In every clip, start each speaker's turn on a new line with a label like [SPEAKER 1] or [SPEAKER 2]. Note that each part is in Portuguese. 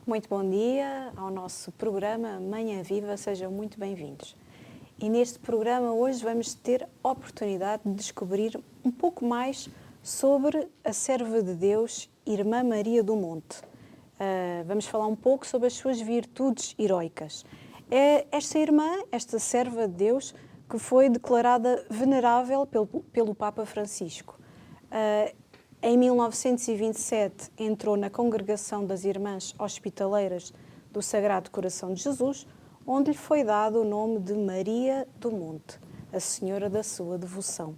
[SPEAKER 1] Muito bom dia ao nosso programa Manhã Viva, sejam muito bem-vindos. E neste programa hoje vamos ter a oportunidade de descobrir um pouco mais sobre a serva de Deus, Irmã Maria do Monte. Vamos falar um pouco sobre as suas virtudes heroicas. É esta irmã, esta serva de Deus, que foi declarada venerável pelo Papa Francisco. Em 1927 entrou na Congregação das Irmãs Hospitaleiras do Sagrado Coração de Jesus, onde lhe foi dado o nome de Maria do Monte, a Senhora da sua devoção.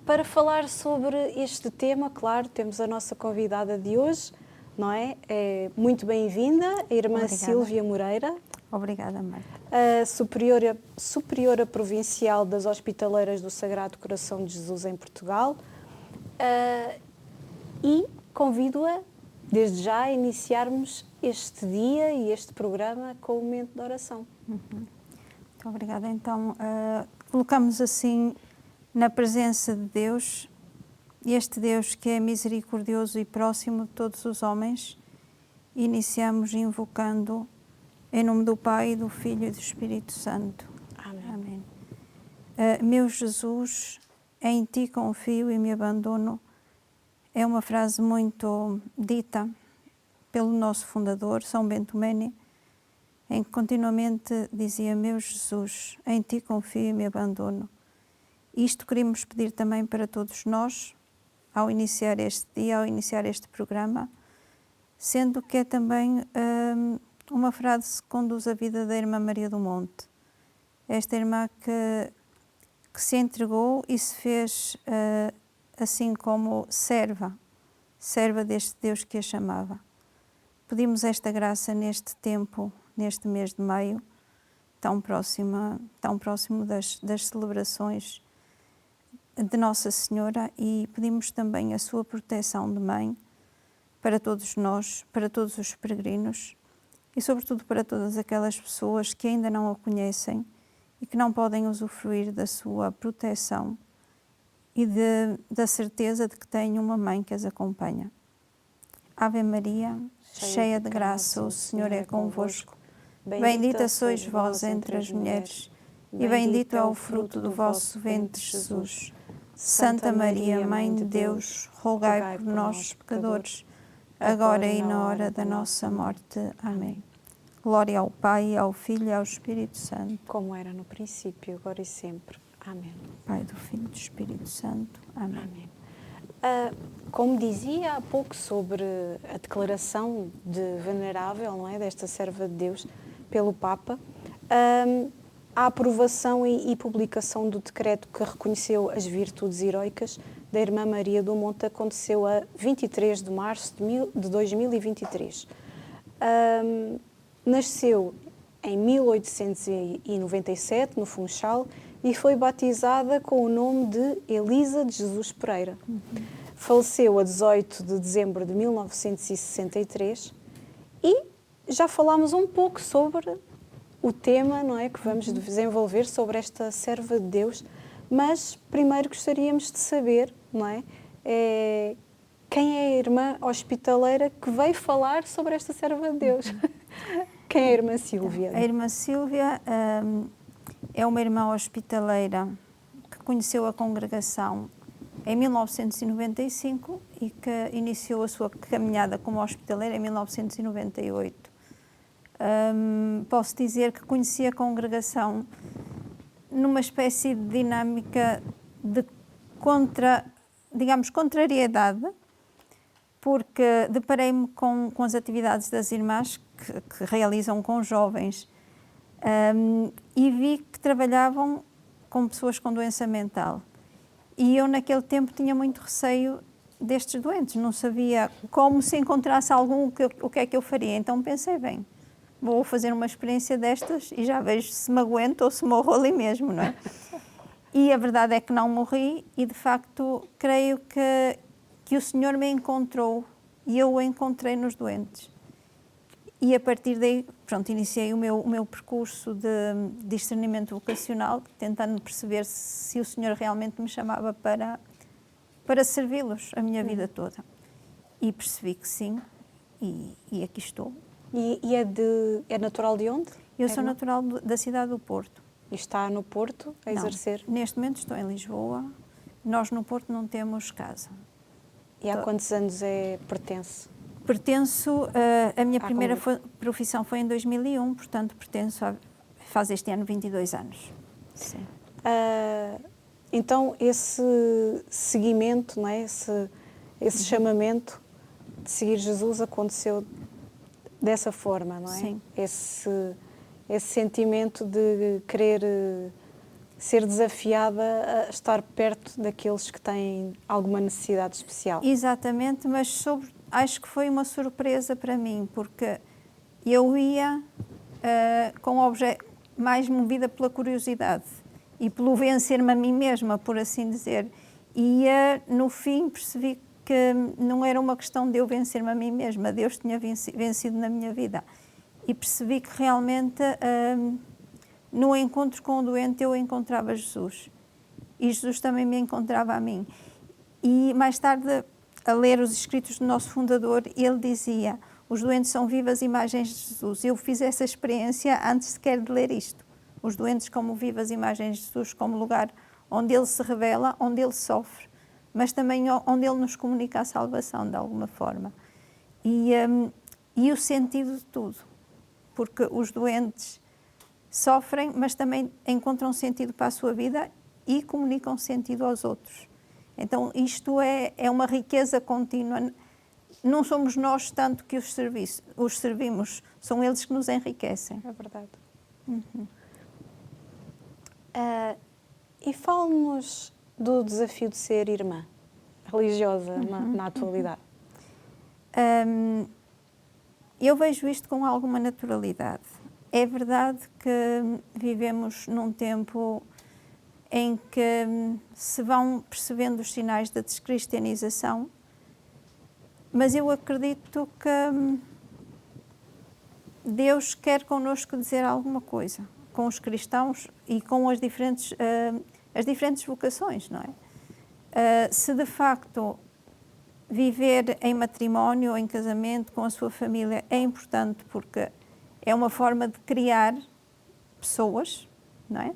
[SPEAKER 1] Para falar sobre este tema, claro, temos a nossa convidada de hoje, não é? Muito bem-vinda, a Irmã
[SPEAKER 2] Obrigada.
[SPEAKER 1] Sílvia Moreira.
[SPEAKER 2] Obrigada, Marta.
[SPEAKER 1] A superiora provincial das Hospitaleiras do Sagrado Coração de Jesus em Portugal. E convido-a, desde já, a iniciarmos este dia e este programa com o momento de oração.
[SPEAKER 2] Muito obrigada. Então, colocamos assim na presença de Deus, este Deus que é misericordioso e próximo de todos os homens, iniciamos invocando em nome do Pai, do Filho e do Espírito Santo.
[SPEAKER 1] Amém.
[SPEAKER 2] Amém. Meu Jesus, em Ti confio e me abandono. É uma frase muito dita pelo nosso fundador, São Bento Mene, em que continuamente dizia: meu Jesus, em Ti confio e me abandono. Isto queríamos pedir também para todos nós, ao iniciar este dia, ao iniciar este programa, sendo que é também uma frase que conduz a vida da Irmã Maria do Monte. Esta irmã que se entregou e se fez assim como serva deste Deus que a chamava. Pedimos esta graça neste tempo, neste mês de maio, tão próximo das celebrações de Nossa Senhora, e pedimos também a sua proteção de mãe para todos nós, para todos os peregrinos e sobretudo para todas aquelas pessoas que ainda não a conhecem e que não podem usufruir da sua proteção e da certeza de que têm uma mãe que as acompanha. Ave Maria, cheia de graça, o Senhor é convosco. Bendita sois vós entre as mulheres, e bendito é o fruto do vosso ventre, Jesus. Santa Maria, Mãe de Deus, rogai por nós, pecadores, agora e na hora da nossa morte. Amém. Glória ao Pai, ao Filho e ao Espírito Santo.
[SPEAKER 1] Como era no princípio, agora e sempre. Amém.
[SPEAKER 2] Pai, do Filho e do Espírito Santo. Amém.
[SPEAKER 1] Amém. Como dizia há pouco sobre a declaração de venerável, não é, desta serva de Deus pelo Papa, a aprovação e publicação do decreto que reconheceu as virtudes heroicas da Irmã Maria do Monte aconteceu a 23 de março de 2023. Nasceu em 1897, no Funchal, e foi batizada com o nome de Elisa de Jesus Pereira. Faleceu a 18 de dezembro de 1963 e já falámos um pouco sobre o tema, não é, que vamos desenvolver sobre esta serva de Deus, mas primeiro gostaríamos de saber, não é, quem é a irmã hospitaleira que veio falar sobre esta serva de Deus? Quem é a irmã Sílvia?
[SPEAKER 2] A irmã Sílvia é uma irmã hospitaleira que conheceu a congregação em 1995 e que iniciou a sua caminhada como hospitaleira em 1998. Posso dizer que conheci a congregação numa espécie de dinâmica de contrariedade, porque deparei-me com as atividades das irmãs que realizam com jovens e vi que trabalhavam com pessoas com doença mental. E eu naquele tempo tinha muito receio destes doentes, não sabia como, se encontrasse algum, o que é que eu faria. Então pensei, bem, vou fazer uma experiência destas e já vejo se me aguento ou se morro ali mesmo, não é? E a verdade é que não morri e, de facto, creio que o Senhor me encontrou e eu o encontrei nos doentes. E a partir daí, pronto, iniciei o meu percurso de discernimento vocacional, tentando perceber se o Senhor realmente me chamava para servi-los a minha vida toda. E percebi que sim, e aqui estou.
[SPEAKER 1] E é natural de onde?
[SPEAKER 2] Eu sou natural da cidade do Porto.
[SPEAKER 1] E está no Porto a exercer?
[SPEAKER 2] Não, neste momento estou em Lisboa. Nós no Porto não temos casa.
[SPEAKER 1] E há quantos anos pertence?
[SPEAKER 2] Pertenço, a minha primeira profissão foi em 2001, portanto faz este ano 22 anos. Sim.
[SPEAKER 1] Então esse seguimento, não é? Esse chamamento de seguir Jesus aconteceu dessa forma, não é?
[SPEAKER 2] Sim.
[SPEAKER 1] Esse sentimento de querer ser desafiada a estar perto daqueles que têm alguma necessidade especial.
[SPEAKER 2] Exatamente, mas acho que foi uma surpresa para mim, porque eu ia mais movida pela curiosidade e pelo vencer-me a mim mesma, por assim dizer. E no fim percebi que não era uma questão de eu vencer-me a mim mesma, Deus tinha vencido na minha vida. E percebi que realmente no encontro com o doente eu encontrava Jesus. E Jesus também me encontrava a mim. E mais tarde, a ler os escritos do nosso fundador, ele dizia: os doentes são vivas imagens de Jesus. Eu fiz essa experiência antes sequer de ler isto. Os doentes como vivas imagens de Jesus, como lugar onde ele se revela, onde ele sofre, mas também onde ele nos comunica a salvação de alguma forma. E o sentido de tudo, porque os doentes sofrem, mas também encontram sentido para a sua vida e comunicam sentido aos outros. Então isto é uma riqueza contínua. Não somos nós tanto que os servimos, são eles que nos enriquecem.
[SPEAKER 1] É verdade. E fale-nos do desafio de ser irmã religiosa na atualidade.
[SPEAKER 2] Eu vejo isto com alguma naturalidade. É verdade que vivemos num tempo em que se vão percebendo os sinais da descristianização, mas eu acredito que Deus quer connosco dizer alguma coisa, com os cristãos e com as diferentes vocações, não é? Se de facto viver em matrimónio ou em casamento com a sua família é importante porque é uma forma de criar pessoas, não é?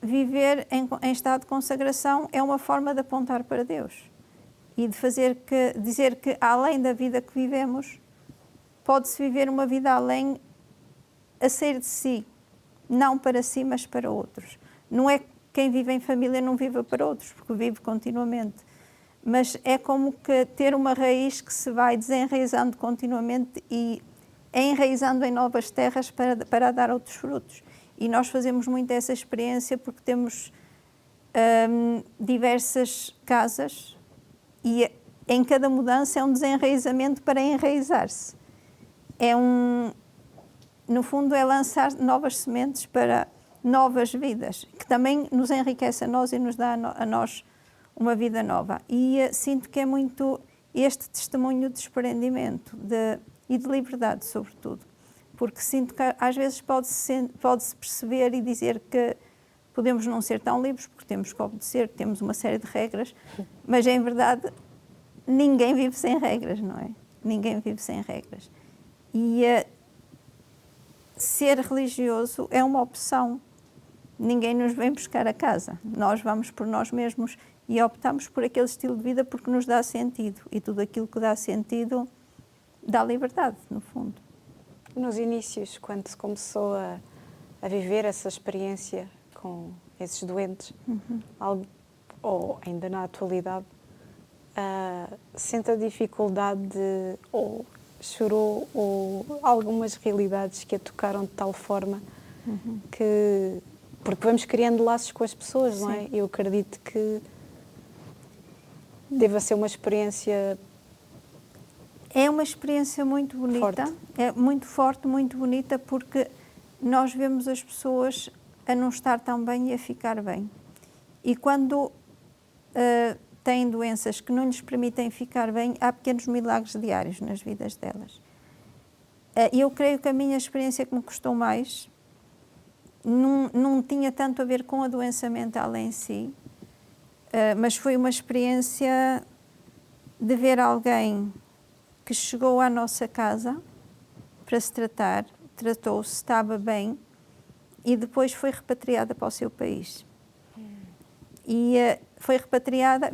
[SPEAKER 2] Viver em estado de consagração é uma forma de apontar para Deus e de dizer que além da vida que vivemos pode-se viver uma vida além, a sair de si, não para si, mas para outros. Não é quem vive em família não viva para outros, porque vive continuamente, mas é como que ter uma raiz que se vai desenraizando continuamente e enraizando em novas terras para dar outros frutos. E nós fazemos muito essa experiência porque temos diversas casas e em cada mudança é um desenraizamento para enraizar-se. No fundo, é lançar novas sementes para novas vidas, que também nos enriquece a nós e nos dá a nós uma vida nova. E sinto que é muito este testemunho de desprendimento e de liberdade, sobretudo. Porque sinto que às vezes pode-se perceber e dizer que podemos não ser tão livres, porque temos que obedecer, temos uma série de regras, mas em verdade ninguém vive sem regras, não é? Ninguém vive sem regras. E ser religioso é uma opção. Ninguém nos vem buscar a casa. Nós vamos por nós mesmos e optamos por aquele estilo de vida porque nos dá sentido. E tudo aquilo que dá sentido dá liberdade, no fundo.
[SPEAKER 1] Nos inícios, quando se começou a viver essa experiência com esses doentes, ou ainda na atualidade, sente a dificuldade ou chorou, ou algumas realidades que a tocaram de tal forma que... Porque vamos criando laços com as pessoas, não é? Eu acredito que deva ser uma experiência...
[SPEAKER 2] É uma experiência muito bonita, é muito forte, muito bonita, porque nós vemos as pessoas a não estar tão bem e a ficar bem. E quando têm doenças que não lhes permitem ficar bem, há pequenos milagres diários nas vidas delas. Eu creio que a minha experiência que me custou mais não tinha tanto a ver com a doença mental em si, mas foi uma experiência de ver alguém que chegou à nossa casa para se tratar, tratou-se, estava bem e depois foi repatriada para o seu país. E foi repatriada,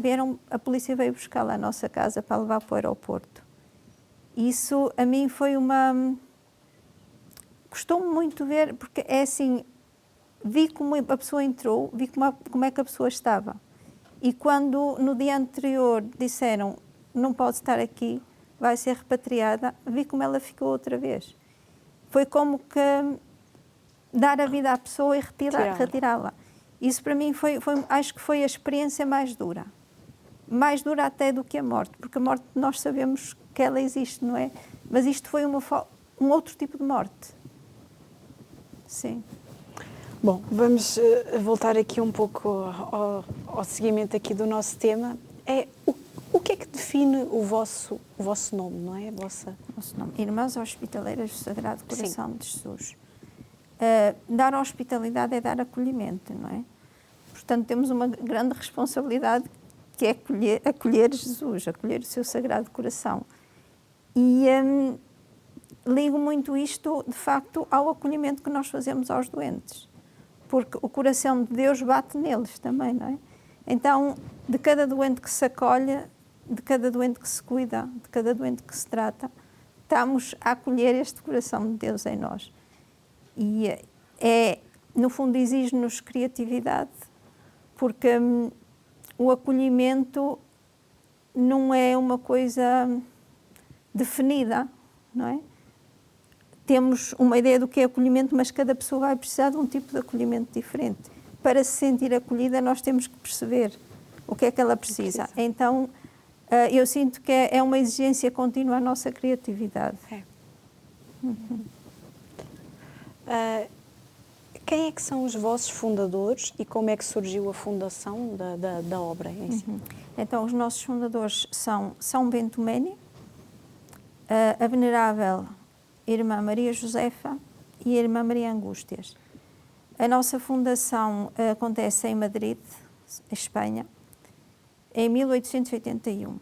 [SPEAKER 2] a polícia veio buscá-la à nossa casa para levar para o aeroporto. Isso a mim foi custou-me muito ver, porque é assim, vi como a pessoa entrou, vi como é que a pessoa estava. E quando no dia anterior disseram, não pode estar aqui, vai ser repatriada, vi como ela ficou outra vez. Foi como que dar a vida à pessoa e retirá-la. Isso para mim acho que foi a experiência mais dura até do que a morte, porque a morte nós sabemos que ela existe, não é? Mas isto foi um outro tipo de morte. Sim.
[SPEAKER 1] Bom, vamos voltar aqui um pouco ao seguimento aqui do nosso tema. O que é que define o vosso nome, não é?
[SPEAKER 2] Nosso nome. Irmãs Hospitaleiras do Sagrado Coração de Jesus. Dar hospitalidade é dar acolhimento, não é? Portanto, temos uma grande responsabilidade que é acolher Jesus, acolher o seu Sagrado Coração. E ligo muito isto, de facto, ao acolhimento que nós fazemos aos doentes. Porque o coração de Deus bate neles também, não é? Então, de cada doente que se acolhe, de cada doente que se cuida, de cada doente que se trata, estamos a acolher este coração de Deus em nós. E no fundo, exige-nos criatividade, porque o acolhimento não é uma coisa definida, não é? Temos uma ideia do que é acolhimento, mas cada pessoa vai precisar de um tipo de acolhimento diferente. Para se sentir acolhida, nós temos que perceber o que é que ela precisa. Então, eu sinto que é uma exigência contínua a nossa criatividade.
[SPEAKER 1] Quem é que são os vossos fundadores e como é que surgiu a fundação da obra em si?
[SPEAKER 2] Então, os nossos fundadores são São Bento Meni, a Venerável Irmã Maria Josefa e a Irmã Maria Angústias. A nossa fundação acontece em Madrid, Espanha, em 1881.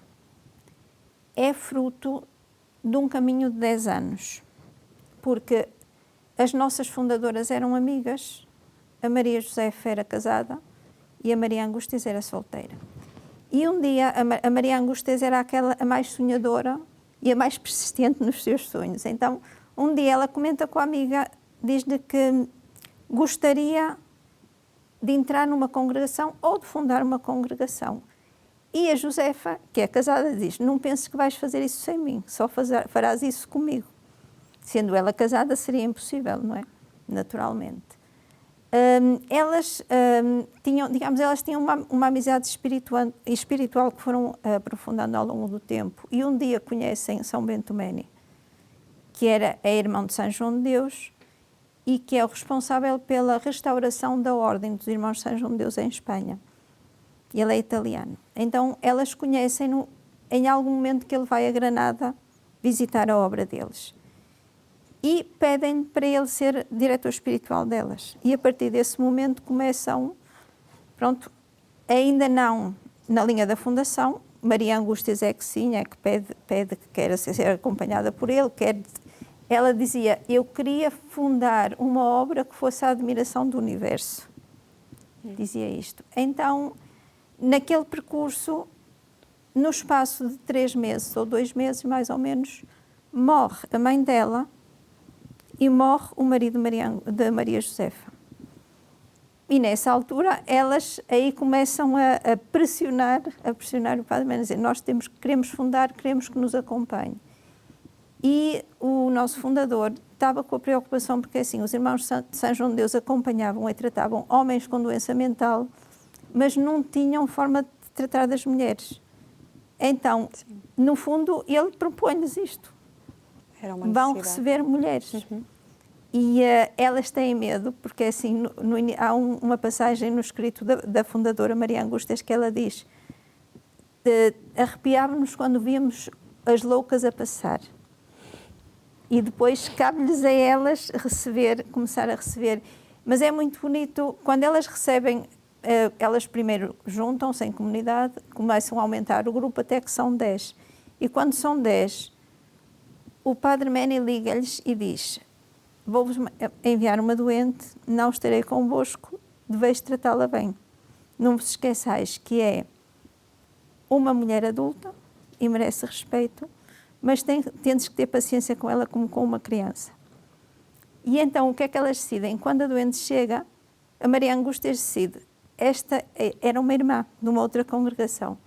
[SPEAKER 2] É fruto de um caminho de 10 anos, porque as nossas fundadoras eram amigas, a Maria Josefa era casada e a Maria Angústias era solteira. E um dia a Maria Angústias era a mais sonhadora e a mais persistente nos seus sonhos. Então, um dia ela comenta com a amiga, diz-lhe que gostaria de entrar numa congregação ou de fundar uma congregação. E a Josefa, que é casada, diz, não penses que vais fazer isso sem mim, só farás isso comigo. Sendo ela casada, seria impossível, não é? Naturalmente. Elas tinham uma amizade espiritual que foram aprofundando ao longo do tempo. E um dia conhecem São Bento Meni, que era irmão de São João de Deus e que é o responsável pela restauração da Ordem dos Irmãos de São João de Deus em Espanha. Ele é italiano. Então, elas conhecem-no em algum momento que ele vai a Granada visitar a obra deles. E pedem para ele ser diretor espiritual delas. E a partir desse momento começam, ainda não na linha da fundação, Maria Angústias é que sim, é que pede que quer ser acompanhada por ele, ela dizia, eu queria fundar uma obra que fosse a admiração do universo. Dizia isto. Então, naquele percurso, no espaço de 3 meses ou 2 meses, mais ou menos, morre a mãe dela e morre o marido de Maria Josefa. E nessa altura, elas aí começam a pressionar o Padre Meni, a dizer, nós queremos fundar, queremos que nos acompanhe. E o nosso fundador estava com a preocupação, porque assim, os irmãos de São João de Deus acompanhavam e tratavam homens com doença mental, mas não tinham forma de tratar das mulheres. Então, no fundo, ele propõe-lhes isto. Vão receber mulheres. E elas têm medo, porque assim, há uma passagem no escrito da fundadora Maria Angústias que ela diz, arrepiávamos quando víamos as loucas a passar. E depois cabe-lhes a elas começar a receber. Mas é muito bonito, quando elas recebem, elas primeiro juntam-se em comunidade, começam a aumentar o grupo até que são 10. E quando são 10, o padre Meni liga-lhes e diz: vou-vos enviar uma doente, não estarei convosco, deveis tratá-la bem. Não vos esqueçais que é uma mulher adulta e merece respeito, mas tendes que ter paciência com ela como com uma criança. E então o que é que elas decidem? Quando a doente chega, a Maria Angústias decide: esta era uma irmã de uma outra congregação.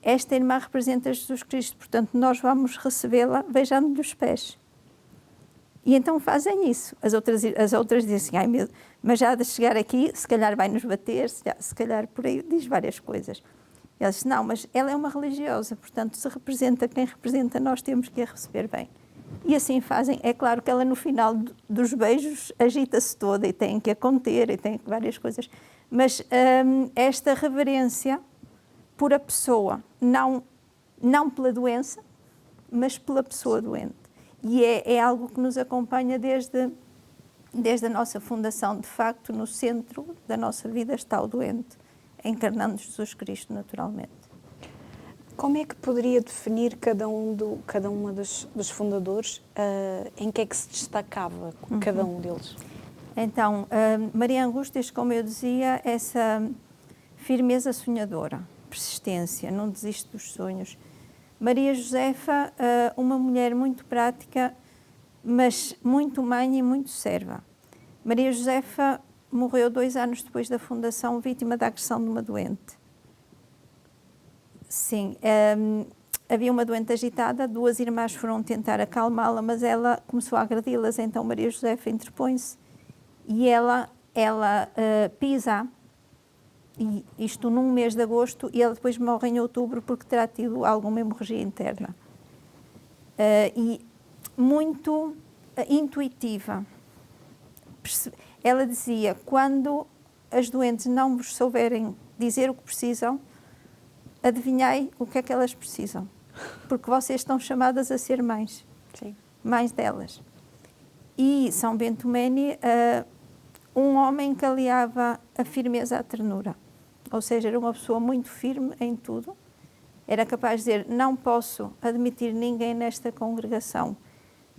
[SPEAKER 2] Esta irmã representa Jesus Cristo, portanto nós vamos recebê-la beijando-lhe os pés. E então fazem isso. As outras dizem assim: ai meu, mas já de chegar aqui, se calhar vai nos bater, se calhar por aí, diz várias coisas. E eles dizem: não, mas ela é uma religiosa, portanto se representa quem representa, nós temos que a receber bem. E assim fazem. É claro que ela no final dos beijos agita-se toda e tem que a conter e tem várias coisas. Mas esta reverência por a pessoa, não pela doença, mas pela pessoa doente. E é algo que nos acompanha desde a nossa fundação. De facto, no centro da nossa vida está o doente, encarnando Jesus Cristo naturalmente.
[SPEAKER 1] Como é que poderia definir cada uma dos fundadores, em que é que se destacava cada um deles?
[SPEAKER 2] Então, Maria Angústias, como eu dizia, essa firmeza sonhadora, persistência, não desiste dos sonhos. Maria Josefa, uma mulher muito prática, mas muito mãe e muito serva. Maria Josefa morreu 2 anos depois da fundação, vítima da agressão de uma doente. Sim, havia uma doente agitada, 2 irmãs foram tentar acalmá-la, mas ela começou a agredi-las, então Maria Josefa interpõe-se e ela pisa, e isto num mês de agosto, e ela depois morre em outubro porque terá tido alguma hemorragia interna. E muito intuitiva. Ela dizia: quando as doentes não vos souberem dizer o que precisam, adivinhai o que é que elas precisam, porque vocês estão chamadas a ser mães.
[SPEAKER 1] Sim.
[SPEAKER 2] Mães delas. E São Bento Meni, um homem que aliava a firmeza à ternura, ou seja, era uma pessoa muito firme em tudo, era capaz de dizer: não posso admitir ninguém nesta congregação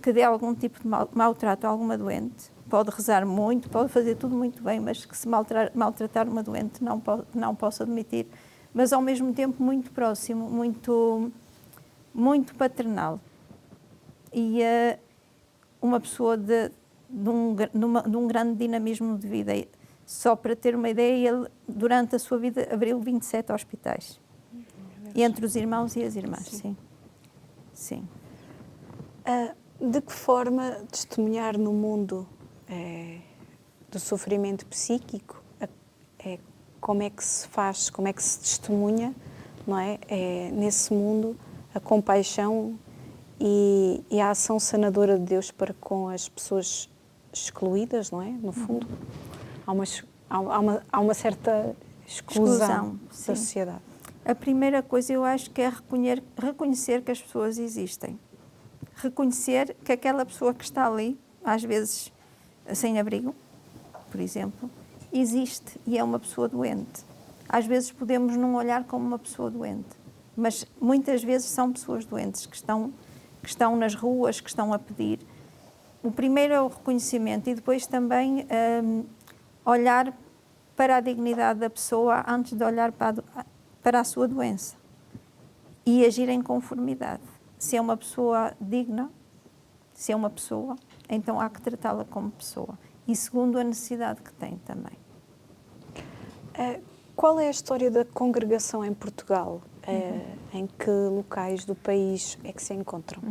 [SPEAKER 2] que dê algum tipo de maltrato a alguma doente. Pode rezar muito, pode fazer tudo muito bem, mas que se maltratar uma doente não posso admitir. Mas ao mesmo tempo muito próximo, muito paternal. E uma pessoa de um grande dinamismo de vida. Só para ter uma ideia, ele durante a sua vida abriu 27 hospitais. Entre os irmãos e as irmãs, sim. Sim.
[SPEAKER 1] De que forma testemunhar no mundo do sofrimento psíquico, como é que se faz, como é que se testemunha, não é? Nesse mundo, a compaixão e a ação sanadora de Deus para com as pessoas excluídas, não é? No fundo, há uma certa exclusão da sociedade.
[SPEAKER 2] A primeira coisa, eu acho, que é reconhecer que as pessoas existem. Reconhecer que aquela pessoa que está ali, às vezes sem abrigo, por exemplo, existe e é uma pessoa doente. Às vezes podemos não olhar como uma pessoa doente, mas muitas vezes são pessoas doentes que estão nas ruas, que estão a pedir. O primeiro é o reconhecimento e depois também olhar para a dignidade da pessoa antes de olhar para a sua doença e agir em conformidade. Se é uma pessoa digna, se é uma pessoa, então há que tratá-la como pessoa. E segundo, a necessidade que tem também.
[SPEAKER 1] Qual é a história da congregação em Portugal? Em que locais do país é que se encontram?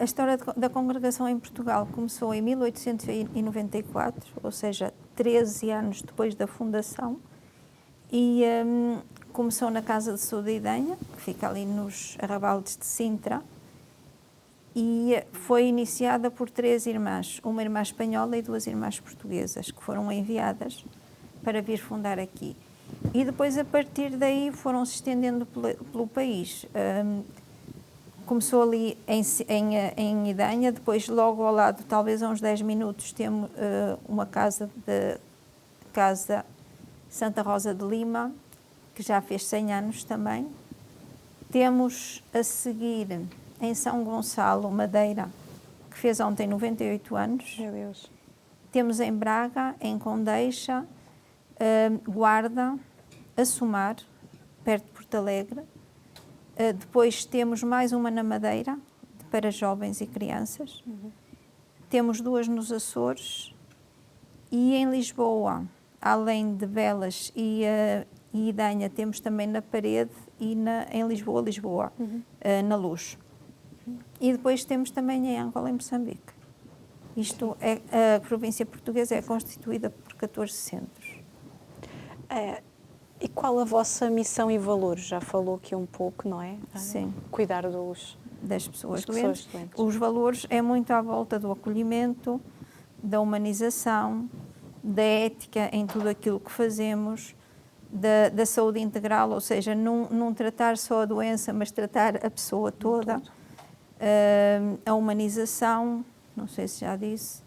[SPEAKER 2] A história da congregação em Portugal começou em 1894, ou seja, 13 anos depois da fundação, e começou na Casa de Saúde de Idanha, que fica ali nos arrabaldes de Sintra, e foi iniciada por 3 irmãs, uma irmã espanhola e 2 irmãs portuguesas, que foram enviadas para vir fundar aqui. E depois, a partir daí, foram se estendendo pelo país. Começou ali em Idanha, depois logo ao lado, talvez a uns 10 minutos, temos uma casa Santa Rosa de Lima, que já fez 100 anos também. Temos a seguir, em São Gonçalo, Madeira, que fez ontem 98 anos.
[SPEAKER 1] Meu Deus.
[SPEAKER 2] Temos em Braga, em Condeixa, Guarda, Assumar, perto de Porto Alegre. Depois temos mais uma na Madeira, para jovens e crianças. Temos 2 nos Açores e em Lisboa, além de Belas e Idanha, temos também na Parede e em Lisboa, na Luz. E depois temos também em Angola e Moçambique. Isto a província portuguesa é constituída por 14 centros.
[SPEAKER 1] E qual a vossa missão e valores? Já falou aqui um pouco, não é?
[SPEAKER 2] Sim.
[SPEAKER 1] Cuidar
[SPEAKER 2] das pessoas
[SPEAKER 1] doentes.
[SPEAKER 2] Os valores é muito à volta do acolhimento, da humanização, da ética em tudo aquilo que fazemos, da saúde integral, ou seja, não tratar só a doença, mas tratar a pessoa toda. A humanização, não sei se já disse,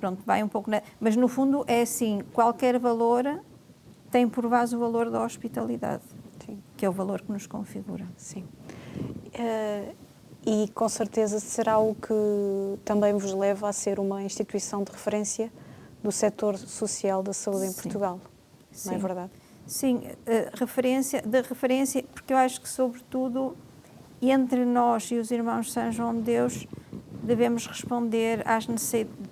[SPEAKER 2] pronto, vai um pouco... Mas no fundo é assim, qualquer valor tem por base o valor da hospitalidade, sim, que é o valor que nos configura.
[SPEAKER 1] Sim. E com certeza será o que também vos leva a ser uma instituição de referência do setor social da saúde em Portugal, sim, não é verdade?
[SPEAKER 2] Sim, referência, porque eu acho que sobretudo entre nós e os irmãos de São João de Deus devemos responder às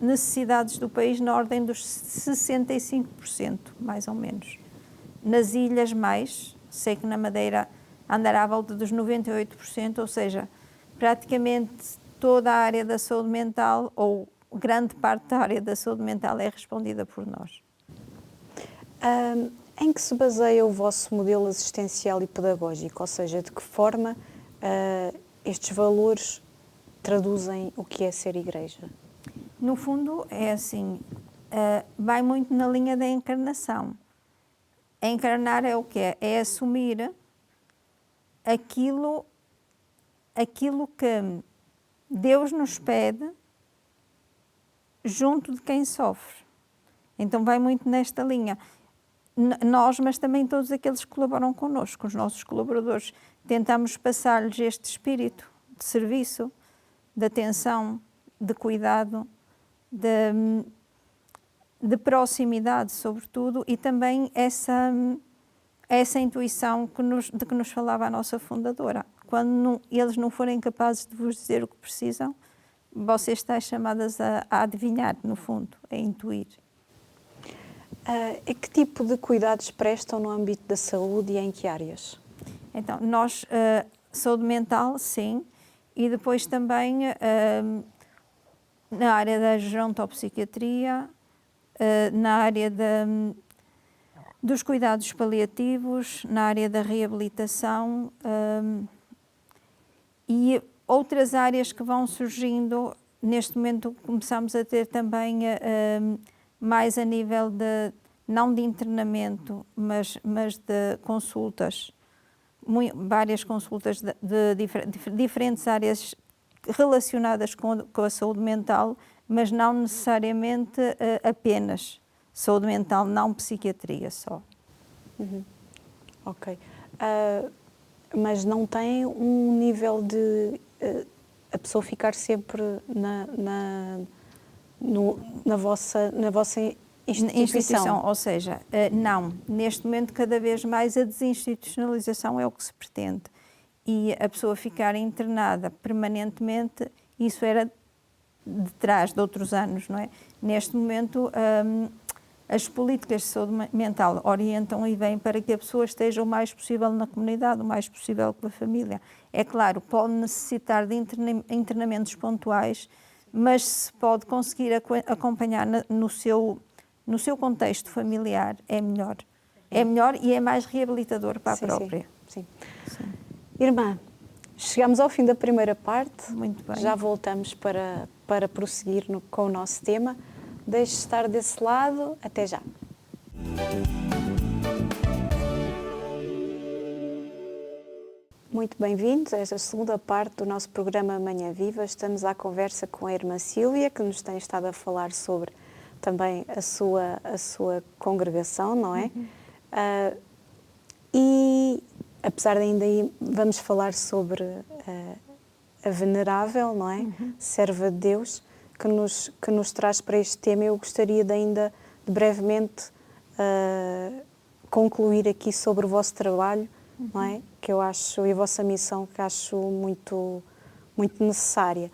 [SPEAKER 2] necessidades do país na ordem dos 65%, mais ou menos. Nas ilhas mais, sei que na Madeira andará à volta dos 98%, ou seja, praticamente toda a área da saúde mental, ou grande parte da área da saúde mental é respondida por nós.
[SPEAKER 1] Em que se baseia o vosso modelo assistencial e pedagógico? Ou seja, de que forma estes valores traduzem o que é ser igreja?
[SPEAKER 2] No fundo, é assim, vai muito na linha da encarnação. Encarnar é o quê? É assumir aquilo que Deus nos pede junto de quem sofre. Então vai muito nesta linha. Nós, mas também todos aqueles que colaboram connosco, os nossos colaboradores, tentamos passar-lhes este espírito de serviço, de atenção, de cuidado, de proximidade, sobretudo, e também essa intuição de que nos falava a nossa fundadora. Quando eles não forem capazes de vos dizer o que precisam, vocês estão chamadas a adivinhar, no fundo, a intuir.
[SPEAKER 1] E que tipo de cuidados prestam no âmbito da saúde e em que áreas?
[SPEAKER 2] Então, nós, saúde mental, sim, e depois também na área da gerontopsiquiatria, na área dos cuidados paliativos, na área da reabilitação e outras áreas que vão surgindo. Neste momento começamos a ter também mais a nível não de internamento, mas de consultas, várias consultas de diferentes áreas relacionadas com a saúde mental, mas não necessariamente apenas saúde mental, não psiquiatria só.
[SPEAKER 1] Ok. Mas não tem um nível de a pessoa ficar sempre na vossa instituição?
[SPEAKER 2] Ou seja, não. Neste momento, cada vez mais a desinstitucionalização é o que se pretende. E a pessoa ficar internada permanentemente, isso era de trás de outros anos, não é? Neste momento, as políticas de saúde mental orientam e vêm para que a pessoa esteja o mais possível na comunidade, o mais possível com a família. É claro, pode necessitar de internamentos pontuais, mas se pode conseguir acompanhar no seu contexto familiar, é melhor. É melhor e é mais reabilitador para a própria.
[SPEAKER 1] Sim. Irmã, chegamos ao fim da primeira parte.
[SPEAKER 2] Muito bem.
[SPEAKER 1] Já voltamos para prosseguir com o nosso tema. Deixe estar desse lado. Até já. Muito bem-vindos a esta segunda parte do nosso programa Manhã Viva. Estamos à conversa com a irmã Sílvia, que nos tem estado a falar sobre também a sua congregação, não é? E apesar de ainda aí vamos falar sobre a venerável, não é? Serva de Deus, que nos traz para este tema, eu gostaria de ainda de brevemente concluir aqui sobre o vosso trabalho, não é? Que eu acho, e a vossa missão, que acho muito, muito necessária.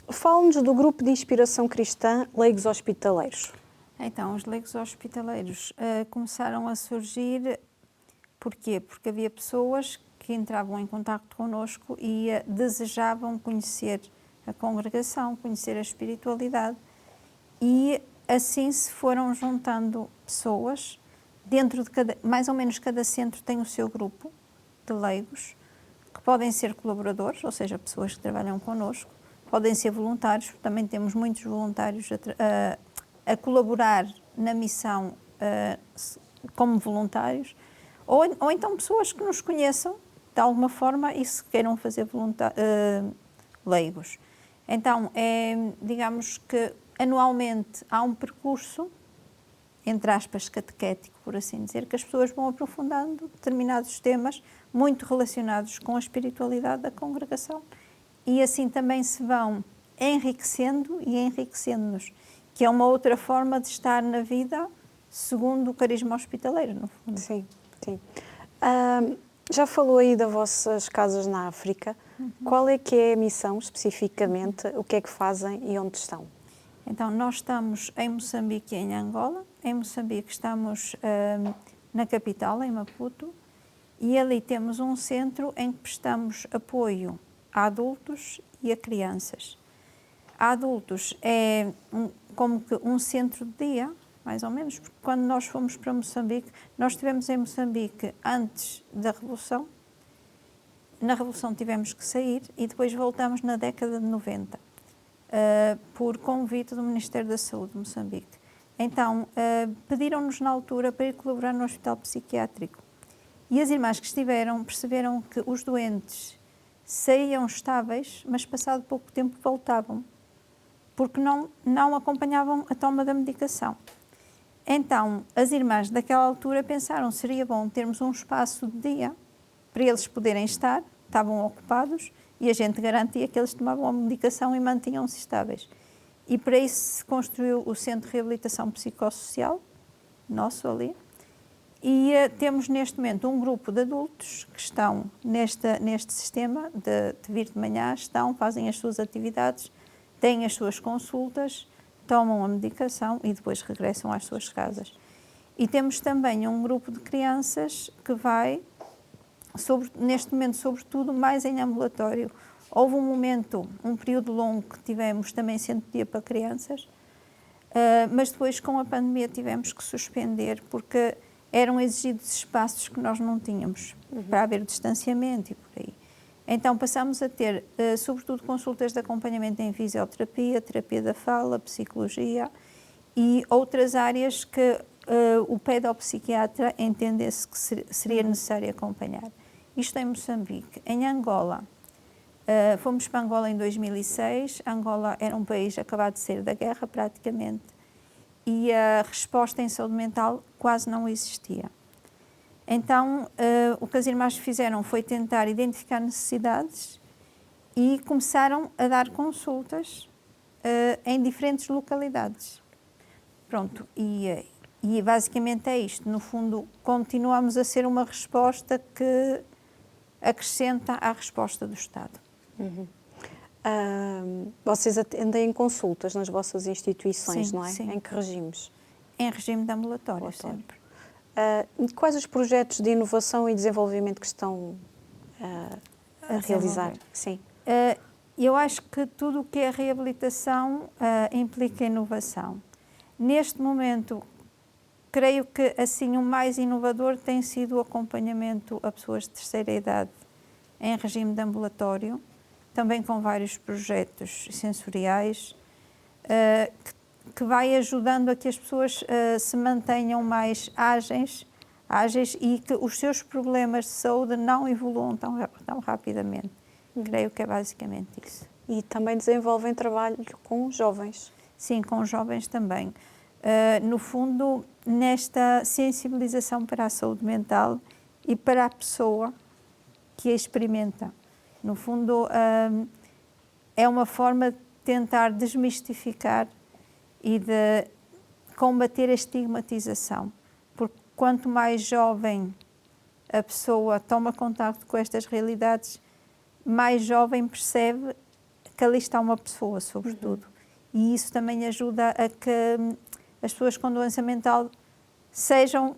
[SPEAKER 1] Fale-nos do grupo de inspiração cristã Leigos Hospitaleiros.
[SPEAKER 2] Então, os leigos hospitaleiros começaram a surgir, porquê? Porque havia pessoas que entravam em contacto connosco e desejavam conhecer a congregação, conhecer a espiritualidade, e assim se foram juntando pessoas. Dentro de mais ou menos cada centro tem o seu grupo de leigos, que podem ser colaboradores, ou seja, pessoas que trabalham connosco, podem ser voluntários, também temos muitos voluntários a colaborar na missão como voluntários, ou então pessoas que nos conheçam de alguma forma e se queiram fazer leigos. Então, digamos que anualmente há um percurso, entre aspas, catequético, por assim dizer, que as pessoas vão aprofundando determinados temas muito relacionados com a espiritualidade da congregação e assim também se vão enriquecendo e enriquecendo-nos, que é uma outra forma de estar na vida segundo o carisma hospitaleiro, no fundo.
[SPEAKER 1] Sim, sim. Já falou aí das vossas casas na África. Qual é que é a missão, especificamente? O que é que fazem e onde estão?
[SPEAKER 2] Então, nós estamos em Moçambique e em Angola. Em Moçambique estamos na capital, em Maputo, e ali temos um centro em que prestamos apoio a adultos e a crianças. A adultos é como que um centro de dia, mais ou menos, porque quando nós fomos para Moçambique, nós estivemos em Moçambique antes da Revolução. Na Revolução tivemos que sair e depois voltamos na década de 90, por convite do Ministério da Saúde de Moçambique. Então, pediram-nos na altura para ir colaborar no hospital psiquiátrico. E as irmãs que estiveram perceberam que os doentes saíam estáveis, mas passado pouco tempo voltavam, porque não acompanhavam a toma da medicação. Então, as irmãs daquela altura pensaram que seria bom termos um espaço de dia para eles poderem estar, estavam ocupados, e a gente garantia que eles tomavam a medicação e mantinham-se estáveis. E para isso se construiu o Centro de Reabilitação Psicossocial, nosso ali, e temos neste momento um grupo de adultos que estão neste sistema de vir de manhã, fazem as suas atividades, têm as suas consultas, tomam a medicação e depois regressam às suas casas. E temos também um grupo de crianças que vai, neste momento, sobretudo, mais em ambulatório. Houve um período longo que tivemos também centro de dia para crianças, mas depois com a pandemia tivemos que suspender porque eram exigidos espaços que nós não tínhamos, para haver distanciamento e por aí. Então passámos a ter, sobretudo, consultas de acompanhamento em fisioterapia, terapia da fala, psicologia e outras áreas que o pedopsiquiatra entendesse que seria necessário acompanhar. Isto em Moçambique. Em Angola, fomos para Angola em 2006. Angola era um país acabado de sair da guerra, praticamente, e a resposta em saúde mental quase não existia. Então, o que as irmãs fizeram foi tentar identificar necessidades e começaram a dar consultas em diferentes localidades. Pronto, e basicamente é isto. No fundo, continuamos a ser uma resposta que acrescenta à resposta do Estado.
[SPEAKER 1] Vocês atendem consultas nas vossas instituições,
[SPEAKER 2] Sim,
[SPEAKER 1] não é?
[SPEAKER 2] sim.
[SPEAKER 1] Em que regimes?
[SPEAKER 2] Em regime de ambulatório, sempre.
[SPEAKER 1] Quais os projetos de inovação e desenvolvimento que estão a realizar? Sim.
[SPEAKER 2] Eu acho que tudo o que é reabilitação implica inovação. Neste momento, creio que assim o mais inovador tem sido o acompanhamento a pessoas de terceira idade em regime de ambulatório, também com vários projetos sensoriais, que vai ajudando a que as pessoas se mantenham mais ágeis e que os seus problemas de saúde não evoluam tão rapidamente. Creio que é basicamente isso.
[SPEAKER 1] E também desenvolvem trabalho com jovens.
[SPEAKER 2] Sim, com jovens também. No fundo, nesta sensibilização para a saúde mental e para a pessoa que a experimenta. No fundo, é uma forma de tentar desmistificar e de combater a estigmatização. Porque quanto mais jovem a pessoa toma contacto com estas realidades, mais jovem percebe que ali está uma pessoa, sobretudo. E isso também ajuda a que as pessoas com doença mental sejam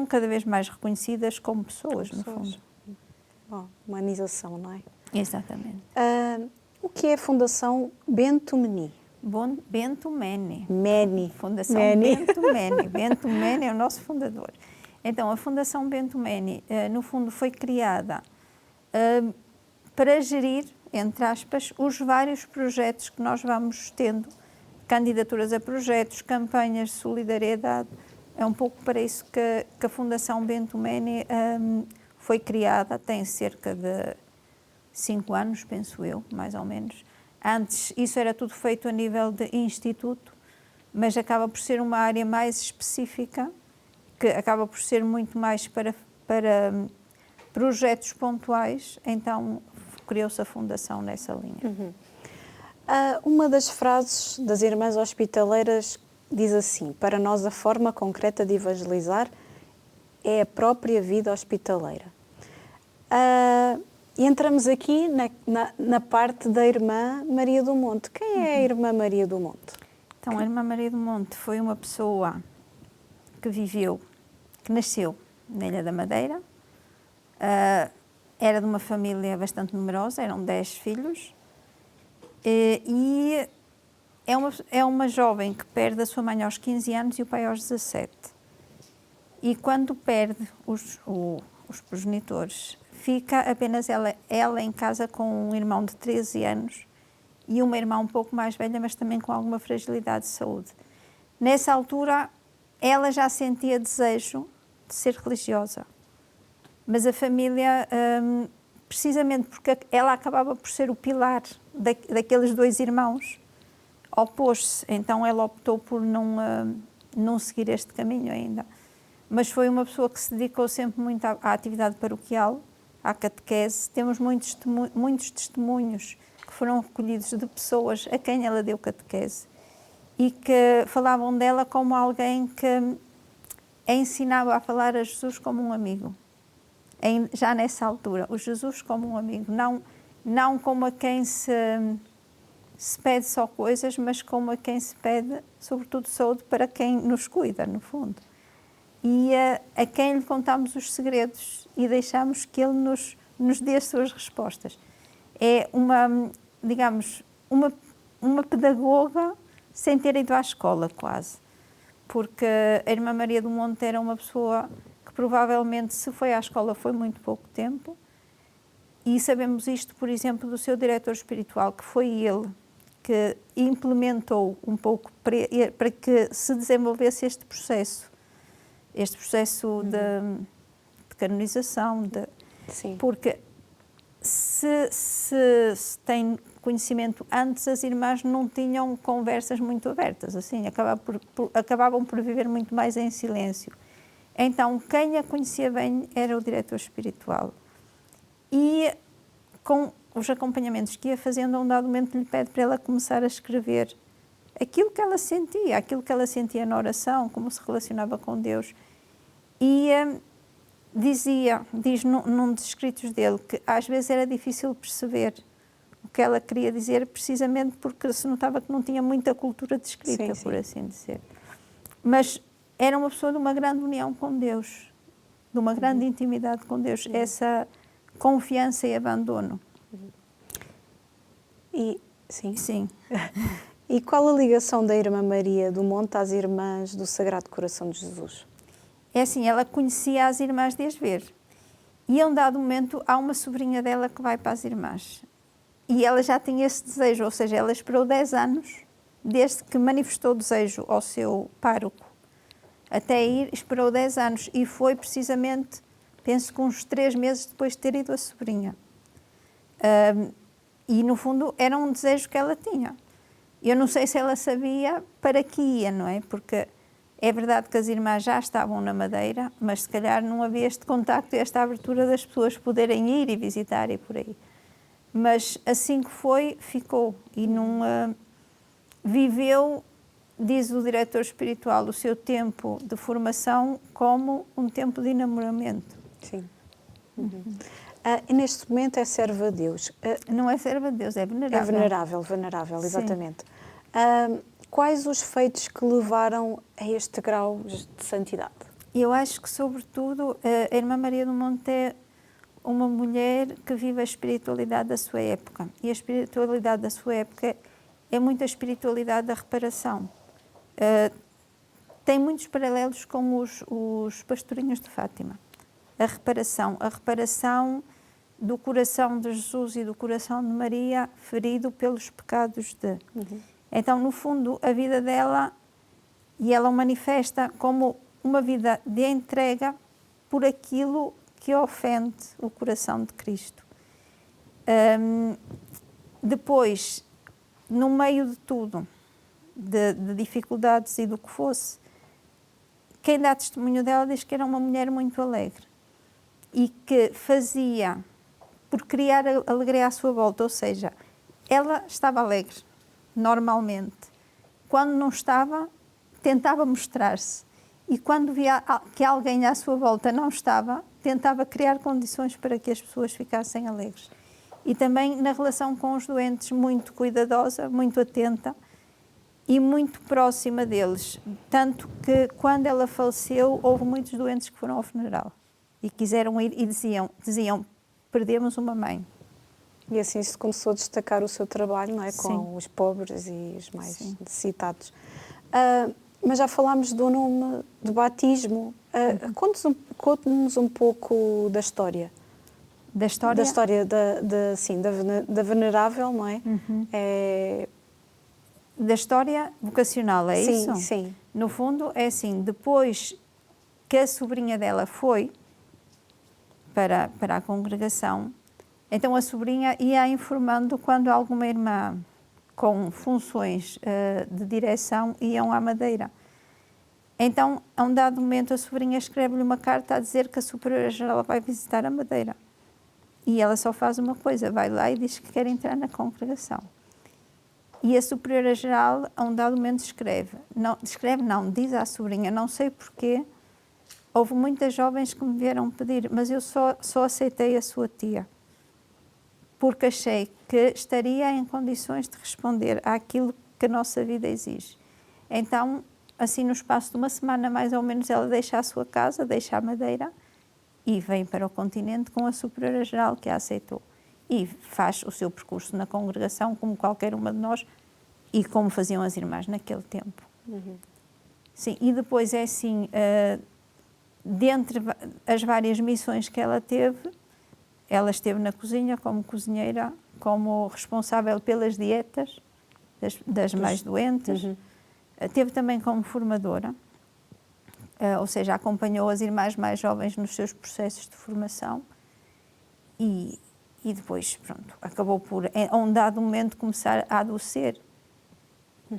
[SPEAKER 2] cada vez mais reconhecidas como pessoas, no fundo.
[SPEAKER 1] Bom, humanização, não é?
[SPEAKER 2] Exatamente.
[SPEAKER 1] O que é a Fundação Bento Meni?
[SPEAKER 2] Bento Meni.
[SPEAKER 1] Meni.
[SPEAKER 2] Fundação
[SPEAKER 1] Meni.
[SPEAKER 2] Bento Meni. Bento Meni é o nosso fundador. Então, a Fundação Bento Meni, no fundo, foi criada para gerir, entre aspas, os vários projetos que nós vamos tendo, candidaturas a projetos, campanhas de solidariedade. É um pouco para isso que a Fundação Bento Meni foi criada, tem cerca de 5 anos, penso eu, mais ou menos. Antes, isso era tudo feito a nível de instituto, mas acaba por ser uma área mais específica, que acaba por ser muito mais para projetos pontuais, então criou-se a Fundação nessa linha.
[SPEAKER 1] Uma das frases das Irmãs Hospitaleiras diz assim: para nós a forma concreta de evangelizar é a própria vida hospitaleira. E entramos aqui na parte da Irmã Maria do Monte. Quem é a Irmã Maria do Monte?
[SPEAKER 2] Então, a Irmã Maria do Monte foi uma pessoa que nasceu na Ilha da Madeira, era de uma família bastante numerosa, eram 10 filhos, e é uma jovem que perde a sua mãe aos 15 anos e o pai aos 17. E quando perde os progenitores, fica apenas ela em casa com um irmão de 13 anos e uma irmã um pouco mais velha, mas também com alguma fragilidade de saúde. Nessa altura, ela já sentia desejo de ser religiosa, mas a família, precisamente porque ela acabava por ser o pilar daqueles 2 irmãos, opôs-se. Então ela optou por não seguir este caminho ainda. Mas foi uma pessoa que se dedicou sempre muito à atividade paroquial, à catequese. Temos muitos testemunhos que foram recolhidos de pessoas a quem ela deu catequese e que falavam dela como alguém que a ensinava a falar a Jesus como um amigo. Já nessa altura, o Jesus como um amigo, não como a quem se pede só coisas, mas como a quem se pede, sobretudo, saúde para quem nos cuida, no fundo. E a quem lhe contamos os segredos e deixamos que ele nos dê as suas respostas. É uma pedagoga sem ter ido à escola, quase. Porque a Irmã Maria do Monte era uma pessoa que provavelmente, se foi à escola, foi muito pouco tempo. E sabemos isto, por exemplo, do seu diretor espiritual, que foi ele que implementou um pouco para que se desenvolvesse este processo de canonização.
[SPEAKER 1] Sim.
[SPEAKER 2] Porque se tem conhecimento, antes as irmãs não tinham conversas muito abertas, assim, acabavam por viver muito mais em silêncio. Então, quem a conhecia bem era o diretor espiritual. E com os acompanhamentos que ia fazendo, a um dado momento lhe pede para ela começar a escrever aquilo que ela sentia na oração, como se relacionava com Deus. E diz num dos escritos dele que às vezes era difícil perceber o que ela queria dizer, precisamente porque se notava que não tinha muita cultura de escrita, por assim dizer. Mas era uma pessoa de uma grande união com Deus, de uma grande intimidade com Deus, essa confiança e abandono.
[SPEAKER 1] Sim. E qual a ligação da Irmã Maria do Monte às Irmãs do Sagrado Coração de Jesus?
[SPEAKER 2] É assim, ela conhecia as irmãs de Esver. E a um dado momento há uma sobrinha dela que vai para as irmãs. E ela já tinha esse desejo, ou seja, ela esperou 10 anos, desde que manifestou o desejo ao seu pároco, até ir, esperou 10 anos. E foi precisamente, penso que uns 3 meses depois de ter ido a sobrinha. E no fundo era um desejo que ela tinha. Eu não sei se ela sabia para que ia, não é? Porque É verdade que as irmãs já estavam na Madeira, mas se calhar não havia este contacto e esta abertura das pessoas poderem ir e visitar e por aí. Mas assim que foi, ficou e não viveu, diz o diretor espiritual, o seu tempo de formação como um tempo de enamoramento.
[SPEAKER 1] Sim. E neste momento é serva de Deus.
[SPEAKER 2] Não é serva de Deus, é venerável.
[SPEAKER 1] É venerável,
[SPEAKER 2] Sim.
[SPEAKER 1] exatamente. Quais os feitos que levaram a este grau de santidade?
[SPEAKER 2] Eu acho que, sobretudo, a Irmã Maria do Monte é uma mulher que vive a espiritualidade da sua época. E a espiritualidade da sua época é muito a espiritualidade da reparação. Tem muitos paralelos com os pastorinhos de Fátima. A reparação do coração de Jesus e do coração de Maria ferido pelos pecados de... Então, no fundo, a vida dela, e ela o manifesta como uma vida de entrega por aquilo que ofende o coração de Cristo. Depois, no meio de tudo, de dificuldades e do que fosse, quem dá testemunho dela diz que era uma mulher muito alegre e que fazia por criar alegria à sua volta, ou seja, ela estava alegre, normalmente. Quando não estava, tentava mostrar-se. E quando via que alguém à sua volta não estava, tentava criar condições para que as pessoas ficassem alegres. E também na relação com os doentes, muito cuidadosa, muito atenta e muito próxima deles. Tanto que, quando ela faleceu, houve muitos doentes que foram ao funeral e quiseram ir e diziam perdemos uma mãe.
[SPEAKER 1] E assim se começou a destacar o seu trabalho, não é?
[SPEAKER 2] Sim.
[SPEAKER 1] Com os pobres e os mais
[SPEAKER 2] Sim.
[SPEAKER 1] necessitados. Mas já falámos do nome de batismo. Conte-nos um pouco da história.
[SPEAKER 2] Da história?
[SPEAKER 1] Da história da Venerável, não é?
[SPEAKER 2] Da história vocacional, é isso?
[SPEAKER 1] Sim, sim.
[SPEAKER 2] No fundo, é assim, depois que a sobrinha dela foi para a congregação, então a sobrinha ia informando quando alguma irmã com funções de direção iam à Madeira. Então, a um dado momento, a sobrinha escreve-lhe uma carta a dizer que a superiora-geral vai visitar a Madeira. E ela só faz uma coisa, vai lá e diz que quer entrar na congregação. E a superiora-geral, a um dado momento, diz à sobrinha, não sei porquê, houve muitas jovens que me vieram pedir, mas eu só aceitei a sua tia, porque achei que estaria em condições de responder àquilo que a nossa vida exige. Então, assim, no espaço de uma semana, mais ou menos, ela deixa a sua casa, deixa a Madeira e vem para o continente com a superiora-geral, que a aceitou. E faz o seu percurso na congregação, como qualquer uma de nós, e como faziam as irmãs naquele tempo. Sim, e depois é assim, dentre as várias missões que ela esteve na cozinha como cozinheira, como responsável pelas dietas das mais doentes. Teve também como formadora, ou seja, acompanhou as irmãs mais jovens nos seus processos de formação e depois, pronto, acabou por, a um dado momento, começar a adoecer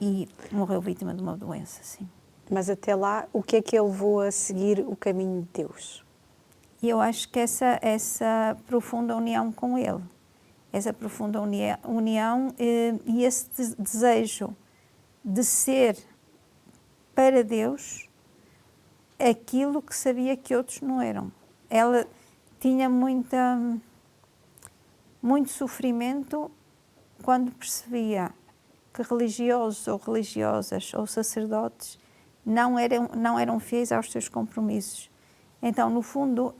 [SPEAKER 2] e morreu vítima de uma doença, sim.
[SPEAKER 1] Mas até lá, o que é que a levou a seguir o caminho de Deus?
[SPEAKER 2] E eu acho que essa profunda união com Ele, essa profunda união e esse desejo de ser para Deus aquilo que sabia que outros não eram. Ela tinha muito sofrimento quando percebia que religiosos ou religiosas ou sacerdotes não eram fiéis aos seus compromissos. Então, no fundo,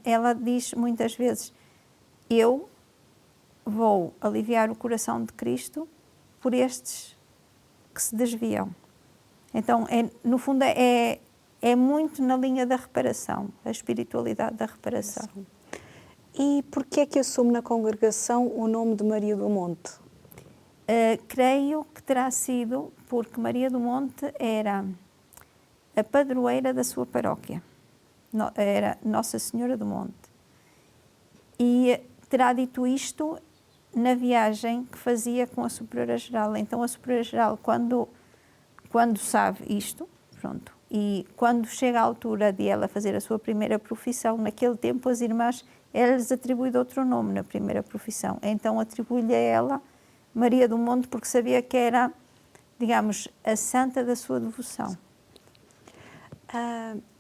[SPEAKER 2] ela diz muitas vezes, eu vou aliviar o coração de Cristo por estes que se desviam. Então, no fundo, é muito na linha da reparação, a espiritualidade da reparação.
[SPEAKER 1] E porquê é que assume na congregação o nome de Maria do Monte?
[SPEAKER 2] Creio que terá sido porque Maria do Monte era a padroeira da sua paróquia. Era Nossa Senhora do Monte. E terá dito isto na viagem que fazia com a superiora-geral. Então, a superiora-geral, quando sabe isto, pronto, E quando chega a altura de ela fazer a sua primeira profissão, naquele tempo as irmãs, era-lhes atribuído outro nome na primeira profissão. Então atribui-lhe a ela Maria do Monte, porque sabia que era, digamos, a santa da sua devoção.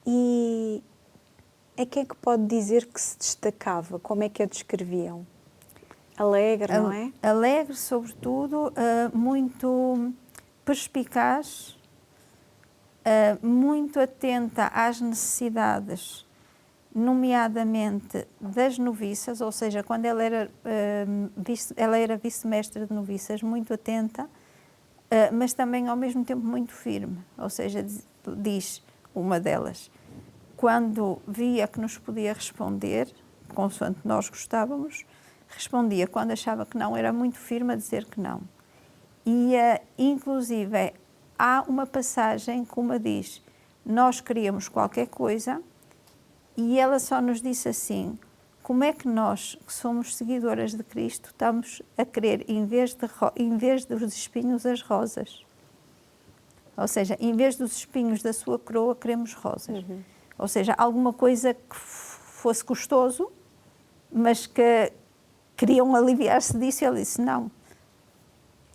[SPEAKER 1] E quem é que pode dizer que se destacava? Como é que a descreviam? Alegre, não é?
[SPEAKER 2] Alegre, sobretudo, muito perspicaz, muito atenta às necessidades, nomeadamente das noviças, ou seja, quando ela era vice-mestra de noviças, muito atenta, mas também ao mesmo tempo muito firme, ou seja, diz uma delas, quando via que nos podia responder, consoante nós gostávamos, respondia. Quando achava que não, era muito firme a dizer que não. E, inclusive, há uma passagem que uma diz, nós queríamos qualquer coisa e ela só nos disse assim, como é que nós, que somos seguidoras de Cristo, estamos a querer, em vez dos espinhos, as rosas? Ou seja, em vez dos espinhos da sua coroa, queremos rosas. Ou seja, alguma coisa que fosse custoso, mas que queriam aliviar-se disso, e ele disse, não.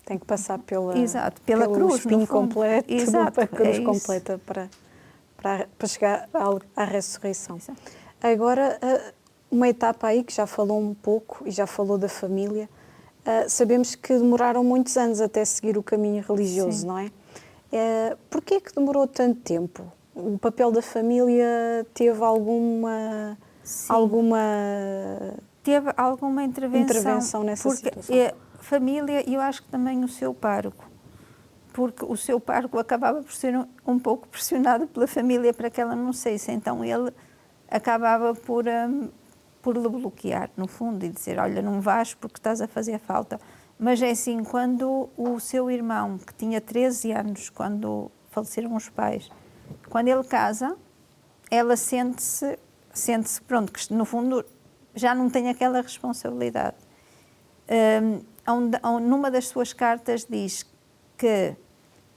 [SPEAKER 1] Tem que passar pelo
[SPEAKER 2] cruz,
[SPEAKER 1] espinho completo,
[SPEAKER 2] Exato,
[SPEAKER 1] pela cruz
[SPEAKER 2] é
[SPEAKER 1] completa para chegar à ressurreição.
[SPEAKER 2] Exato.
[SPEAKER 1] Agora, uma etapa aí que já falou um pouco e já falou da família, sabemos que demoraram muitos anos até seguir o caminho religioso,
[SPEAKER 2] Sim.
[SPEAKER 1] não é? Porquê que demorou tanto tempo? O papel da família teve alguma
[SPEAKER 2] teve alguma intervenção
[SPEAKER 1] nessa
[SPEAKER 2] porque
[SPEAKER 1] situação?
[SPEAKER 2] A família, e eu acho que também o seu pároco, porque o seu pároco acabava por ser um pouco pressionado pela família para que ela não saísse, então ele acabava por lhe bloquear, no fundo, e dizer, olha, não vais porque estás a fazer falta. Mas é assim, quando o seu irmão, que tinha 13 anos, quando faleceram os pais, quando ele casa, ela sente-se, pronto, que no fundo já não tem aquela responsabilidade. Numa das suas cartas diz que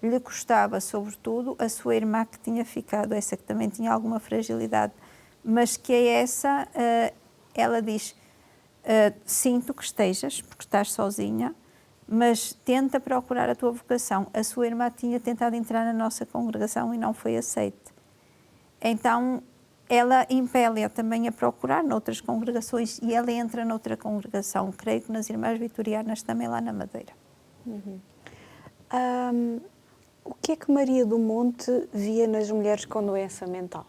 [SPEAKER 2] lhe custava, sobretudo, a sua irmã que tinha ficado, essa que também tinha alguma fragilidade, mas que ela diz, sinto que estejas, porque estás sozinha, mas tenta procurar a tua vocação. A sua irmã tinha tentado entrar na nossa congregação e não foi aceite. Então, ela impele-a também a procurar noutras congregações e ela entra noutra congregação, creio que nas Irmãs Vitorianas, também lá na Madeira.
[SPEAKER 1] O que é que Maria do Monte via nas mulheres com doença mental?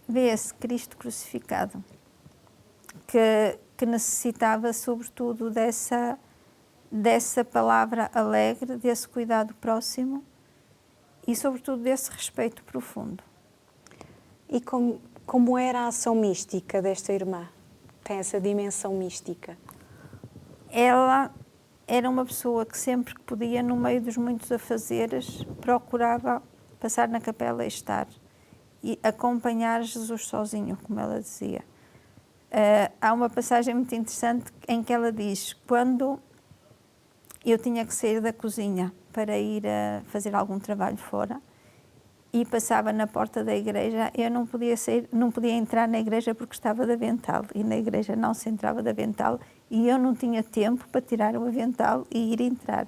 [SPEAKER 2] Vê-se Cristo crucificado, que necessitava sobretudo dessa palavra alegre, desse cuidado próximo e sobretudo desse respeito profundo.
[SPEAKER 1] E como era a ação mística desta irmã? Tem essa dimensão mística?
[SPEAKER 2] Ela era uma pessoa que sempre que podia, no meio dos muitos afazeres, procurava passar na capela e estar. E acompanhar Jesus sozinho, como ela dizia. Há uma passagem muito interessante em que ela diz, quando eu tinha que sair da cozinha para ir a fazer algum trabalho fora, e passava na porta da igreja, eu não podia entrar na igreja porque estava de avental, e na igreja não se entrava de avental, e eu não tinha tempo para tirar o avental e ir entrar.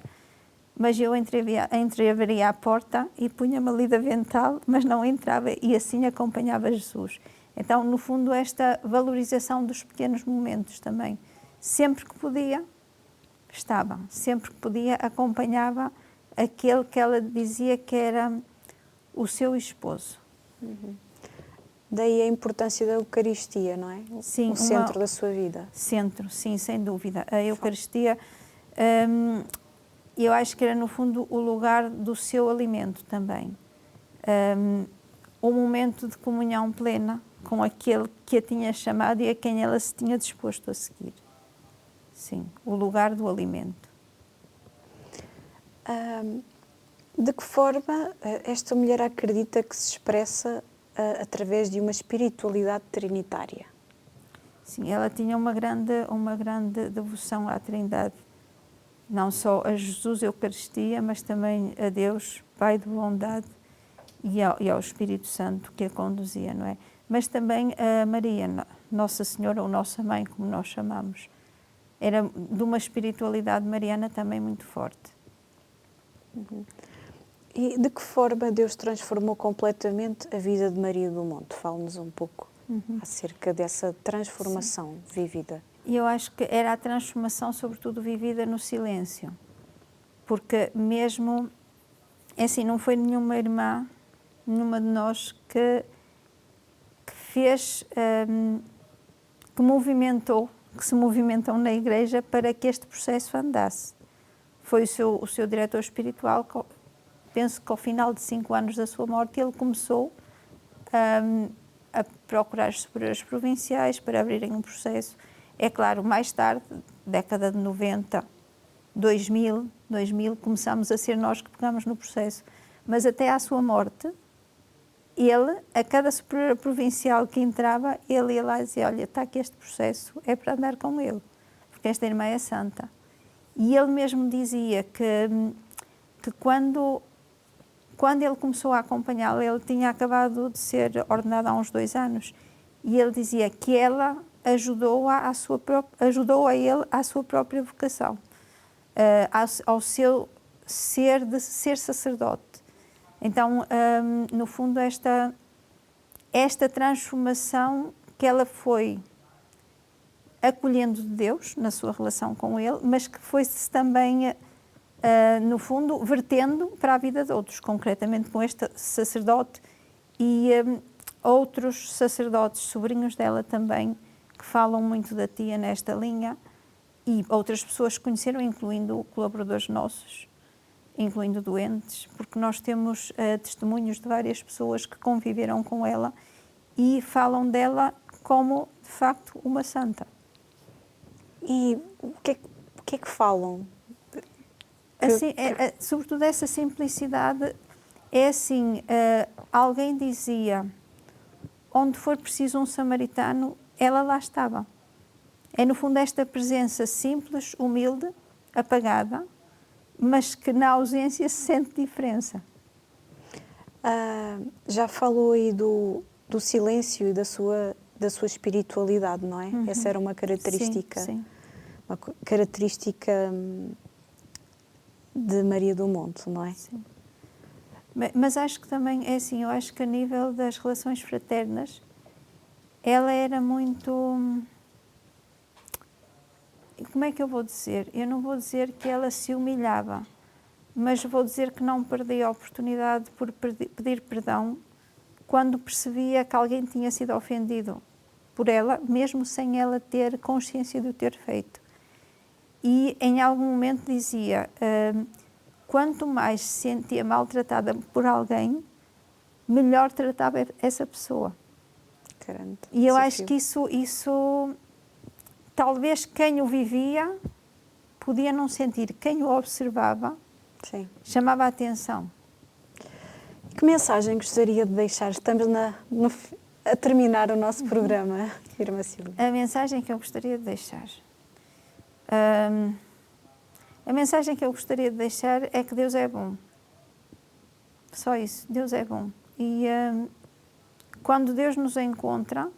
[SPEAKER 2] Mas eu entreabriria a porta e punha-me ali de avental, mas não entrava, e assim acompanhava Jesus. Então, no fundo, esta valorização dos pequenos momentos também. Sempre que podia, estava. Sempre que podia, acompanhava aquele que ela dizia que era o seu esposo.
[SPEAKER 1] Daí a importância da Eucaristia, não é?
[SPEAKER 2] Sim,
[SPEAKER 1] o centro da sua vida.
[SPEAKER 2] Centro, sim, sem dúvida. A Eucaristia, eu acho que era, no fundo, o lugar do seu alimento também. Um momento de comunhão plena com aquele que a tinha chamado e a quem ela se tinha disposto a seguir. Sim, o lugar do alimento.
[SPEAKER 1] De que forma esta mulher acredita que se expressa através de uma espiritualidade trinitária?
[SPEAKER 2] Sim, ela tinha uma grande devoção à Trindade. Não só a Jesus, a Eucaristia, mas também a Deus, Pai de bondade. e ao Espírito Santo que a conduzia, não é? Mas também a Maria, Nossa Senhora ou Nossa Mãe, como nós chamamos, era de uma espiritualidade mariana também muito forte.
[SPEAKER 1] E de que forma Deus transformou completamente a vida de Maria do Monte? Fale-nos um pouco acerca dessa transformação vivida.
[SPEAKER 2] E eu acho que era a transformação, sobretudo, vivida no silêncio. Porque mesmo, é assim, não foi nenhuma irmã, nenhuma de nós que fez, que movimentou, que se movimentam na igreja para que este processo andasse. Foi o seu diretor espiritual, penso que ao final de 5 anos da sua morte, ele começou a procurar os superiores provinciais para abrirem um processo. É claro, mais tarde, década de 90, 2000, começámos a ser nós que pegamos no processo. Mas até à sua morte, ele, a cada superior provincial que entrava, ele ia lá e dizia, olha, está aqui este processo, é para andar com ele, porque esta irmã é santa. E ele mesmo dizia que quando ele começou a acompanhá-la, ele tinha acabado de ser ordenado há uns 2 anos, e ele dizia que ela ajudou a ele à sua própria vocação, ao seu ser de ser sacerdote. Então, no fundo, esta transformação que ela foi acolhendo de Deus na sua relação com ele, mas que foi-se também, no fundo, vertendo para a vida de outros, concretamente com este sacerdote e outros sacerdotes, sobrinhos dela também, que falam muito da tia nesta linha, e outras pessoas que conheceram, incluindo colaboradores nossos, incluindo doentes, porque nós temos testemunhos de várias pessoas que conviveram com ela e falam dela como, de facto, uma santa.
[SPEAKER 1] E o que é que falam?
[SPEAKER 2] Assim, sobretudo essa simplicidade, é assim, alguém dizia, onde for preciso um samaritano, ela lá estava. É, no fundo, esta presença simples, humilde, apagada, mas que na ausência se sente diferença.
[SPEAKER 1] Já falou aí do silêncio e da sua espiritualidade, não é? Essa era uma característica,
[SPEAKER 2] Sim.
[SPEAKER 1] Uma característica de Maria do Monte, não é?
[SPEAKER 2] Sim. Mas acho que também, é assim, eu acho que a nível das relações fraternas, ela era muito... Como é que eu vou dizer? Eu não vou dizer que ela se humilhava, mas vou dizer que não perdia a oportunidade por pedir perdão quando percebia que alguém tinha sido ofendido por ela, mesmo sem ela ter consciência de o ter feito. E em algum momento dizia, quanto mais se sentia maltratada por alguém, melhor tratava essa pessoa.
[SPEAKER 1] Caramba,
[SPEAKER 2] E eu acho que isso talvez quem o vivia podia não sentir, quem o observava chamava a atenção.
[SPEAKER 1] Que mensagem gostaria de deixar? Estamos a terminar o nosso programa, Irmã Silvia.
[SPEAKER 2] A mensagem que eu gostaria de deixar... a mensagem que eu gostaria de deixar é que Deus é bom. Só isso, Deus é bom. E quando Deus nos encontra,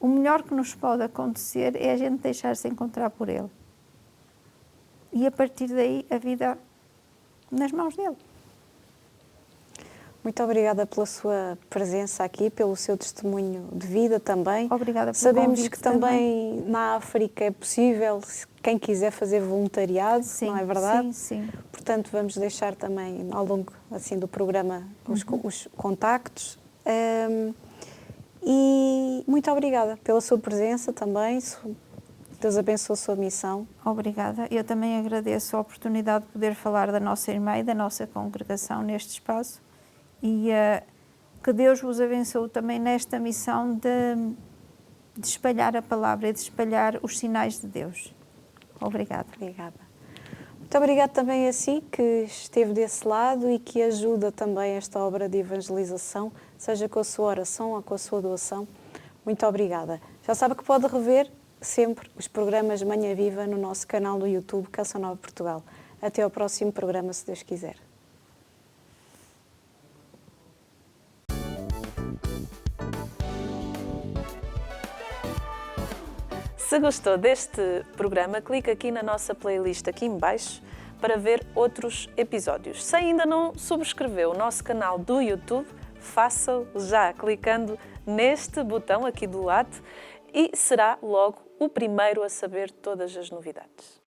[SPEAKER 2] o melhor que nos pode acontecer é a gente deixar-se encontrar por Ele. E a partir daí, a vida nas mãos dele.
[SPEAKER 1] Muito obrigada pela sua presença aqui, pelo seu testemunho de vida também.
[SPEAKER 2] Obrigada pelo
[SPEAKER 1] Sabemos
[SPEAKER 2] convite
[SPEAKER 1] que também na África é possível, quem quiser fazer voluntariado,
[SPEAKER 2] sim,
[SPEAKER 1] não é verdade?
[SPEAKER 2] Sim.
[SPEAKER 1] Portanto, vamos deixar também ao longo assim, do programa os contactos. E muito obrigada pela sua presença também. Deus abençoe a sua missão.
[SPEAKER 2] Obrigada. Eu também agradeço a oportunidade de poder falar da nossa irmã e da nossa congregação neste espaço. E que Deus vos abençoe também nesta missão de espalhar a palavra e de espalhar os sinais de Deus. Obrigada.
[SPEAKER 1] Obrigada. Muito obrigada também a si que esteve desse lado e que ajuda também esta obra de evangelização, seja com a sua oração ou com a sua doação. Muito obrigada. Já sabe que pode rever sempre os programas Manhã Viva no nosso canal do YouTube, Canção Nova Portugal. Até ao próximo programa, se Deus quiser.
[SPEAKER 3] Se gostou deste programa, clica aqui na nossa playlist aqui em baixo para ver outros episódios. Se ainda não subscreveu o nosso canal do YouTube, faça-o já clicando neste botão aqui do lado e será logo o primeiro a saber todas as novidades.